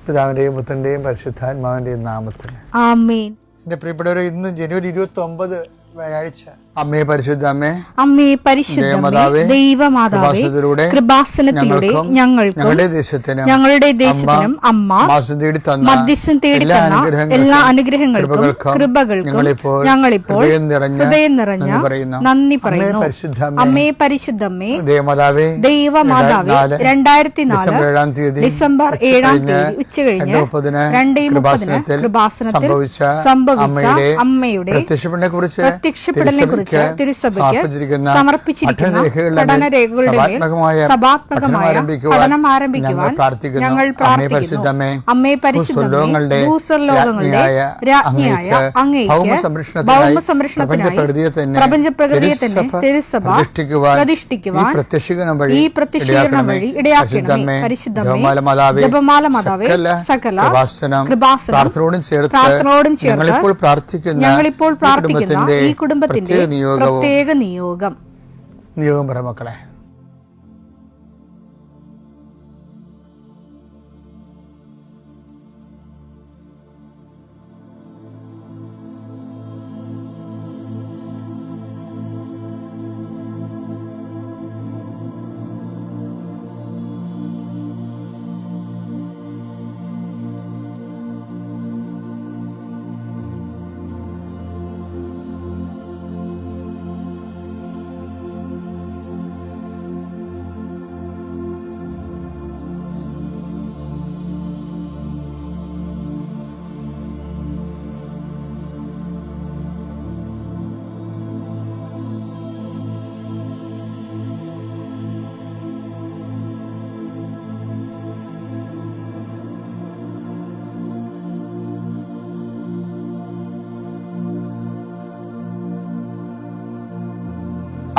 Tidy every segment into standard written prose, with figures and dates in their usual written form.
പിതാവിന്റെയും പുത്രന്റെയും പരിശുദ്ധാത്മാവിന്റെയും നാമത്തിൽ ആമേൻ. എന്റെ പ്രിയപ്പെട്ടവരെ, ഇന്ന് ജനുവരി 29 വ്യാഴാഴ്ച. അമ്മേ പരിശുദ്ധ അമ്മേ, അമ്മേ പരിശുദ്ധമേ, ദൈവമാതാവേ, കൃപാസനത്തിലൂടെ ഞങ്ങളുടെ ദേശത്തിനും അമ്മ മധ്യസ്ഥം തേടി തന്ന എല്ലാ അനുഗ്രഹങ്ങൾക്കും കൃപകൾക്കും ഞങ്ങളിപ്പോൾ ഹൃദയം നിറഞ്ഞ നന്ദി പറയുന്നു. അമ്മേ പരിശുദ്ധമേ, ദൈവമാതാവേ, 2004 ഡിസംബർ 7 ഉച്ചകഴിഞ്ഞ് 2:30 കൃപാസനത്തിൽ സംഭവിച്ച അമ്മയുടെ പ്രത്യക്ഷപ്പെടലിനെ കുറിച്ച് തിരുസഭയ്ക്ക് സമർപ്പിച്ചിരിക്കുന്ന പഠനരേഖകളുടെ സഭാത്മകമായ പഠനം ആരംഭിക്കുവാൻ ഞങ്ങൾ പ്രാർത്ഥിക്കുന്നു. അമ്മേ പരിശുദ്ധമേ, ഭൂസ്വർലോകങ്ങളുടെ രാജ്ഞിയായ അങ്ങേയ്ക്ക് ഭൗമസംരക്ഷണത്തിനായി പ്രപഞ്ചപ്രകൃതിയെ തന്നെ തിരുസഭ പ്രതിഷ്ഠിക്കുവാൻ ഈ പ്രത്യക്ഷീകരണം വഴി ഇടയാക്കണമേ. പരിശുദ്ധമേ, ജപമാല മാതാവേ, സകല കൃപാസനം പ്രാർത്ഥനയോടും ചേർത്ത് ഞങ്ങളിപ്പോൾ പ്രാർത്ഥിക്കുന്ന ഈ കുടുംബത്തിന്റെ പ്രത്യേക നിയോഗം പറ മക്കളെ.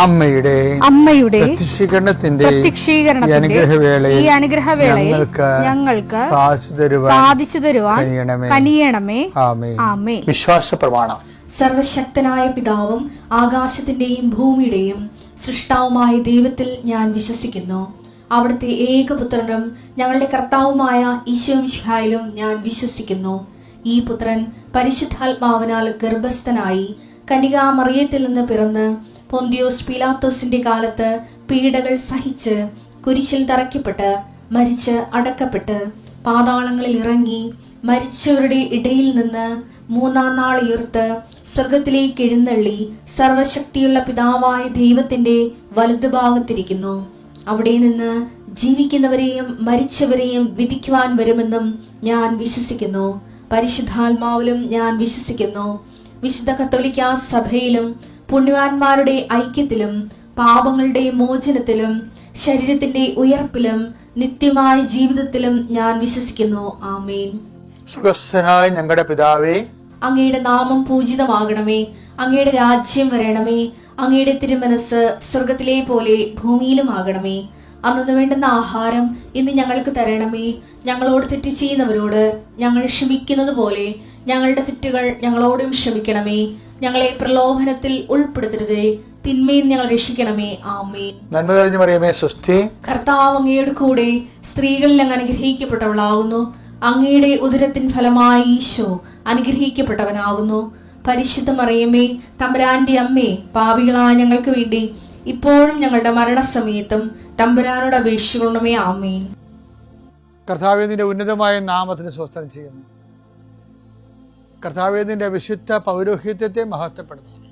അമ്മയുടെ പ്രത്യക്ഷീകരണത്തിന്റെ ഈ അനുഗ്രഹവേളയിൽ ഞങ്ങൾക്ക് സാധിച്ചു തരുവാൻ കനിയണമേ. ആമേൻ. വിശ്വാസ പ്രമാണം. സർവശക്തനായ പിതാവും ആകാശത്തിന്റെയും ഭൂമിയുടെയും സൃഷ്ടാവുമായ ദൈവത്തിൽ ഞാൻ വിശ്വസിക്കുന്നു. അവിടുത്തെ ഏകപുത്രനും ഞങ്ങളുടെ കർത്താവുമായ ഈശോമിശിഹായിലും ഞാൻ വിശ്വസിക്കുന്നു. ഈ പുത്രൻ പരിശുദ്ധാത്മാവിനാൽ ഗർഭസ്ഥനായി കന്യകാമറിയത്തിൽ നിന്ന് പിറന്ന് പൊന്തിയോസ് പീലാത്തോസിന്റെ കാലത്ത് പീഡകൾ സഹിച്ച് കുരിശിൽ തറയ്ക്കപ്പെട്ട് മരിച്ച് അടക്കപ്പെട്ട് പാതാളങ്ങളിൽ ഇറങ്ങി മരിച്ചവരുടെ ഇടയിൽ നിന്ന് 3-ാം നാൾ ഉയർത്ത് സ്വർഗത്തിലേക്ക് എഴുന്നള്ളി സർവശക്തിയുള്ള പിതാവായ ദൈവത്തിന്റെ വലതുഭാഗത്തിരിക്കുന്നു. അവിടെ നിന്ന് ജീവിക്കുന്നവരെയും മരിച്ചവരെയും വിധിക്കുവാൻ വരുമെന്നും ഞാൻ വിശ്വസിക്കുന്നു. പരിശുദ്ധാത്മാവിലും ഞാൻ വിശ്വസിക്കുന്നു. വിശുദ്ധ കത്തോലിക്കാ സഭയിലും പുണ്യവാന്മാരുടെ ഐക്യത്തിലും പാപങ്ങളുടെ മോചനത്തിലും ശരീരത്തിന്റെ ഉയർപ്പിലും നിത്യമായ ജീവിതത്തിലും ഞാൻ വിശ്വസിക്കുന്നു. ആമേൻ. സുഖസ്ഥനായ ഞങ്ങളുടെ പിതാവേ, അങ്ങയുടെ നാമം പൂജിതമാകണമേ. അങ്ങയുടെ രാജ്യം വരണമേ. അങ്ങയുടെ തിരുമനസ് സ്വർഗത്തിലെ പോലെ ഭൂമിയിലും ആകണമേ. അന്നു വേണ്ടുന്ന ആഹാരം ഇന്ന് ഞങ്ങൾക്ക് തരണമേ. ഞങ്ങളോട് തെറ്റ് ചെയ്യുന്നവരോട് ഞങ്ങൾ ക്ഷമിക്കുന്നത് പോലെ ഞങ്ങളുടെ തെറ്റുകൾ ഞങ്ങളോടും ക്ഷമിക്കണമേ. ഞങ്ങളെ പ്രലോഭനത്തിൽ ഉൾപ്പെടുത്തരുതേ, തിന്മയിൽ ഞങ്ങൾ രക്ഷിക്കണമേ. ആമേൻ. നന്മ നിറഞ്ഞ മറിയമേ, സ്വസ്തി. കർത്താവ് അങ്ങയുടെ കൂടെ സ്ത്രീകളിൽ അങ്ങ് അനുഗ്രഹിക്കപ്പെട്ടവളാകുന്നു. അങ്ങയുടെ ഉദരത്തിൻ ഫലമായി ഈശോ അനുഗ്രഹിക്കപ്പെട്ടവനാകുന്നു. പരിശുദ്ധ മറിയമേ, തമ്പുരാന്റെ അമ്മേ, പാപികളായ ഞങ്ങൾക്ക് വേണ്ടി ഇപ്പോഴും ഞങ്ങളുടെ മരണസമയത്തും തമ്പുരാനോട് അപേക്ഷിക്കണമേ. ആമേൻ. കർത്താവേ, നിന്റെ ഉന്നതമായ നാമത്തിന് സ്വസ്ത്രം ചെയ്യുന്നു. കർത്താവേ, നിന്റെ വിശുദ്ധ പൗരോഹിത്യത്തെ മഹത്വപ്പെടുത്തുന്നു.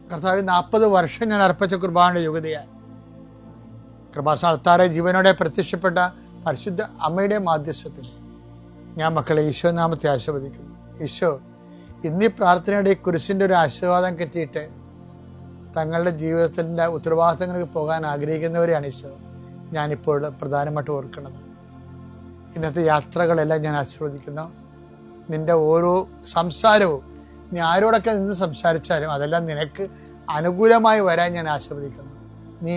കർത്താവേ, 40 വർഷം ഞാൻ അർപ്പിച്ച കുർബാനയുടെ യോഗ്യതയായി കൃപാസ്ഥാനത്താറെ ജീവനോടെ പ്രത്യക്ഷപ്പെട്ട പരിശുദ്ധ അമ്മയുടെ മാധ്യസ്ഥത്തിൽ ഞാൻ മക്കളെ ഈശോ നാമത്തെ ആശീർവദിക്കുന്നു. ഈശോ ഇന്നീ പ്രാർത്ഥനയുടെ കുരിശിൻ്റെ ഒരു ആശീർവാദം കിട്ടിയിട്ട് തങ്ങളുടെ ജീവിതത്തിൻ്റെ ഉത്തരവാദിത്തങ്ങൾക്ക് പോകാൻ ആഗ്രഹിക്കുന്നവരെയാണ് ഈശോ ഞാനിപ്പോൾ പ്രധാനമായിട്ട് ഓർക്കുന്നത്. ഇന്നത്തെ യാത്രകളെല്ലാം ഞാൻ ആശീർവദിക്കുന്നു. നിന്റെ ഓരോ സംസാരവും നീ ആരോടൊക്കെ നിന്ന് സംസാരിച്ചാലും അതെല്ലാം നിനക്ക് അനുകൂലമായി വരാൻ ഞാൻ ആശീർവദിക്കുന്നു. നീ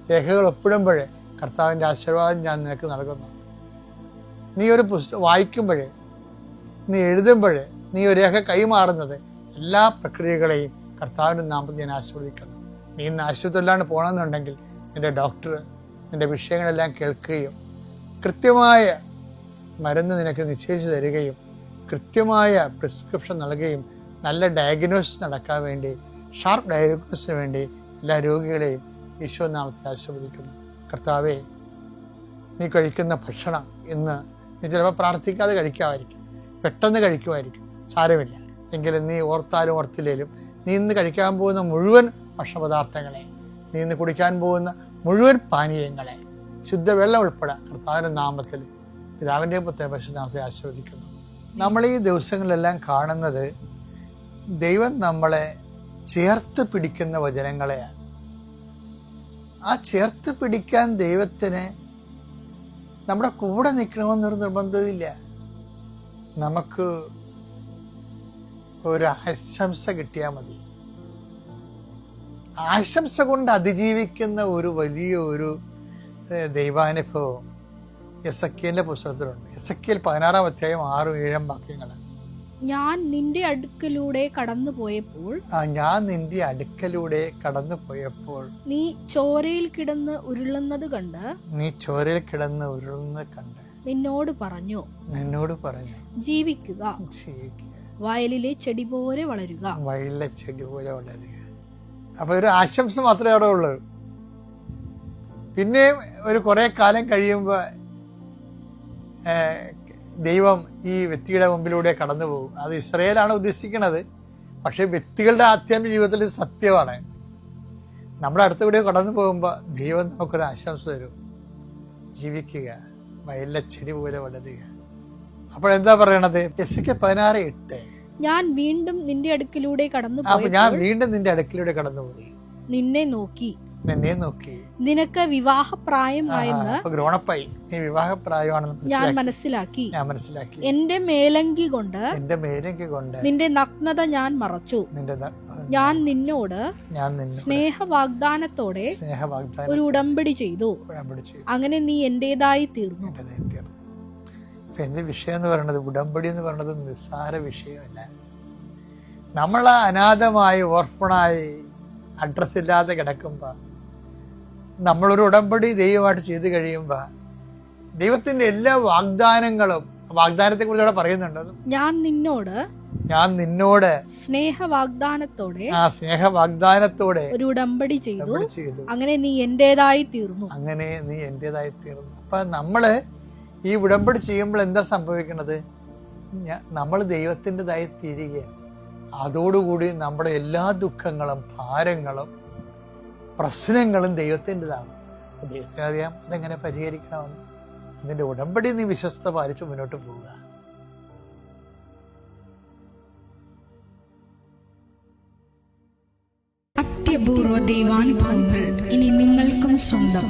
രേഖകൾ ഒപ്പിടുമ്പോഴേ കർത്താവിൻ്റെ ആശീർവാദം ഞാൻ നിനക്ക് നൽകുന്നു. നീ ഒരു പുസ്തകം വായിക്കുമ്പോഴേ, നീ എഴുതുമ്പോഴേ, നീ ഒരു രേഖ കൈമാറുന്നത് എല്ലാ പ്രക്രിയകളെയും കർത്താവിൻ്റെ നാമത്തിൽ ഞാൻ ആശീർവദിക്കുന്നു. നീ ഇന്ന് ആശുപത്രിയിലാണ് പോകണമെന്നുണ്ടെങ്കിൽ നിന്റെ ഡോക്ടർ നിന്റെ വിഷയങ്ങളെല്ലാം കേൾക്കുകയും കൃത്യമായ മരുന്ന് നിനക്ക് നിശ്ചയിച്ചു തരികയും കൃത്യമായ പ്രിസ്ക്രിപ്ഷൻ നൽകുകയും നല്ല ഡയഗ്നോസിസ് നടക്കാൻ വേണ്ടി, ഷാർപ്പ് ഡയഗ്നോസിന് വേണ്ടി എല്ലാ രോഗികളെയും ഈശോ നാമത്തിൽ ആശീർവദിക്കുന്നു. കർത്താവേ, നീ കഴിക്കുന്ന ഭക്ഷണം ഇന്ന് നീ ചിലപ്പോൾ പ്രാർത്ഥിക്കാതെ കഴിക്കാമായിരിക്കും, പെട്ടെന്ന് കഴിക്കുമായിരിക്കും, സാരമില്ല. എങ്കിലും നീ ഓർത്താലും ഓർത്തില്ലേലും നീ ഇന്ന് കഴിക്കാൻ പോകുന്ന മുഴുവൻ ഭക്ഷണപദാർത്ഥങ്ങളെ, നീ ഇന്ന് കുടിക്കാൻ പോകുന്ന മുഴുവൻ പാനീയങ്ങളെ, ശുദ്ധവെള്ളം ഉൾപ്പെടെ കർത്താവിൻ്റെ നാമത്തിൽ പിതാവിൻ്റെയും പുത്രൻ്റെയും പരിശുദ്ധനാമത്തിൽ ആശീർവദിക്കുന്നു. നമ്മൾ ഈ ദിവസങ്ങളിലെല്ലാം കാണുന്നത് ദൈവം നമ്മളെ ചേർത്ത് പിടിക്കുന്ന വചനങ്ങളെയാണ്. ആ ചേർത്ത് പിടിക്കാൻ ദൈവത്തിന് നമ്മുടെ കൂടെ നിൽക്കണമെന്നൊരു നിർബന്ധമില്ല. നമുക്ക് ഒരു ആശംസ കിട്ടിയാൽ മതി. ആശംസ കൊണ്ട് അതിജീവിക്കുന്ന ഒരു വലിയ ഒരു ദൈവാനുഭവം എസെക്കിയേലിന്റെ പുസ്തകത്തിലുണ്ട്. എസെക്കിയേൽ 16-ാം അധ്യായം 6-7 വാക്യങ്ങൾ. ഞാൻ നിന്റെ അടുക്കലൂടെ കടന്നു പോയപ്പോൾ നീ ചോരയിൽ കിടന്ന് ഉരുളുന്നത് കണ്ട് നിന്നോട് പറഞ്ഞു ജീവിക്കുക, വയലിലെ ചെടി പോലെ വളരുക. അപ്പൊ ഒരു ആശംസ മാത്രമേ അവിടെ ഉള്ളൂ. പിന്നെ ഒരു കുറെ കാലം കഴിയുമ്പോൾ ദൈവം ഈ വ്യക്തിയുടെ മുമ്പിലൂടെ കടന്നു പോകും. അത് ഇസ്രായേലാണ് ഉദ്ദേശിക്കുന്നത്. പക്ഷെ വ്യക്തികളുടെ ആധ്യാത്മിക ജീവിതത്തിൽ സത്യമാണ്. നമ്മുടെ അടുത്തുകൂടെ കടന്നു പോകുമ്പോൾ ദൈവം നമുക്കൊരു ആശംസ തരും. ജീവിക്കുക, വയലിലെ ചെടി പോലെ വളരുക. അപ്പോഴെന്താ പറയണത്? എസെക്കിയേൽ 16:8. ഞാൻ വീണ്ടും നിന്റെ അടുക്കിലൂടെ കടന്നുപോയി. നിന്നെ നോക്കി നിനക്ക് വിവാഹപ്രായമായെന്ന് ഞാൻ മനസ്സിലാക്കി. എന്റെ മേലങ്കി കൊണ്ട് നിന്റെ നഗ്നത ഞാൻ മറച്ചു. ഞാൻ നിന്നോട് സ്നേഹവാഗ്ദാനത്തോടെ ഒരു ഉടമ്പടി ചെയ്തു. അങ്ങനെ നീ എന്റേതായി തീർന്നു. എന്ത് വിഷയം എന്ന് പറയുന്നത്, ഉടമ്പടി എന്ന് പറയുന്നത് നിസ്സാര വിഷയമല്ല. നമ്മൾ അനാഥമായി ഓർഫണായി അഡ്രസ് ഇല്ലാതെ കിടക്കുമ്പോൾ നമ്മളൊരു ഉടമ്പടി ദൈവമായിട്ട് ചെയ്ത് കഴിയുമ്പോൾ ദൈവത്തിന്റെ എല്ലാ വാഗ്ദാനത്തെ കുറിച്ച് അവിടെ പറയുന്നുണ്ട്. ഞാൻ നിന്നോട് സ്നേഹവാഗ്ദാനത്തോടെ ഒരു ഉടമ്പടി ചെയ്തു. അങ്ങനെ നീ എന്റേതായി തീർന്നു. അപ്പൊ നമ്മള് ഈ ഉടമ്പടി ചെയ്യുമ്പോൾ എന്താ സംഭവിക്കുന്നത്? നമ്മൾ ദൈവത്തിൻ്റെതായി തീരുകയാണ്. അതോടുകൂടി നമ്മുടെ എല്ലാ ദുഃഖങ്ങളും ഭാരങ്ങളും പ്രശ്നങ്ങളും ദൈവത്തിൻ്റെതാകും. ദൈവത്തിന് അറിയാം അതെങ്ങനെ പരിഹരിക്കണമെന്ന്. അതിൻ്റെ ഉടമ്പടി നീ വിശ്വസ്ത പാലിച്ച് മുന്നോട്ട് പോവുക. അത്യപൂർവ ദൈവാനുഭവങ്ങൾ ഇനി നിങ്ങൾക്കും സ്വന്തം.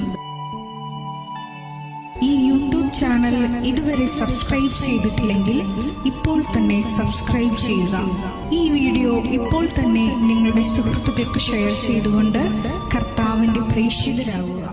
ഈ യൂട്യൂബ് ചാനൽ ഇതുവരെ സബ്സ്ക്രൈബ് ചെയ്തിട്ടില്ലെങ്കിൽ ഇപ്പോൾ തന്നെ സബ്സ്ക്രൈബ് ചെയ്യുക. ഈ വീഡിയോ ഇപ്പോൾ തന്നെ നിങ്ങളുടെ സുഹൃത്തുക്കൾക്ക് ഷെയർ ചെയ്തുകൊണ്ട് കർത്താവിന്റെ പ്രേക്ഷിതരാകുക.